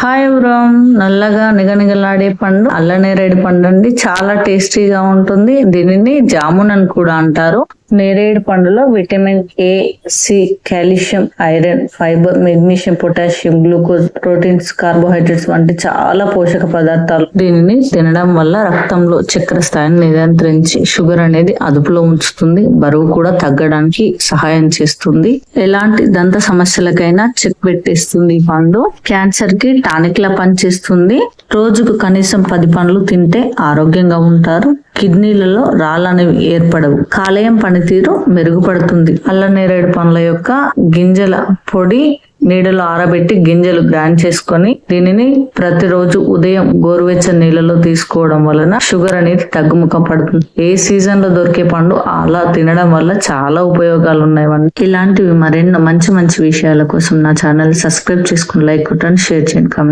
Hi బ్రోమ్, నల్లగా నిగనిగలాడే పండు అల్లనేరేడు పండు అండి. చాలా టేస్టీగా ఉంటుంది. దీనిని జామున్ అని కూడా అంటారు. నేరేడు పండులో vitamin A, C, calcium, iron, fibre, magnesium, potassium, glucose, proteins, carbohydrates వంటి చాలా పోషక పదార్థాలు. దీనిని తినడం వల్ల రక్తంలో చక్కెర స్థాయిని నియంత్రించి షుగర్ అనేది అదుపులో ఉంచుతుంది. బరువు కూడా తగ్గడానికి సహాయం చేస్తుంది. ఎలాంటి దంత సమస్యలకైనా చెక్ పెట్టేస్తుంది. ఈ పండు క్యాన్సర్ కి టానిక్ లా పనిచేస్తుంది. రోజుకు కనీసం 10 పండ్లు తింటే ఆరోగ్యంగా ఉంటారు. కిడ్నీలలో రాళ్ళనేవి ఏర్పడవు. కాలేయం పనితీరు మెరుగుపడుతుంది. అల్లనేరేడు పండ్ల యొక్క గింజల పొడి నీడలో ఆరబెట్టి గింజలు గ్రైండ్ చేసుకొని దీనిని ప్రతిరోజు ఉదయం గోరువెచ్చని నీళ్ళలో తీసుకోవడం వలన షుగర్ అనేది తగ్గుముఖం పడుతుంది. ఏ సీజన్ లో దొరికే పండు అలా తినడం వల్ల చాలా ఉపయోగాలు ఉన్నాయి. ఇలాంటివి మరెన్నో మంచి మంచి విషయాల కోసం నా ఛానల్ సబ్స్క్రైబ్ చేసుకుని లైక్ కొట్టండి, షేర్ చేయండి, కామెంట్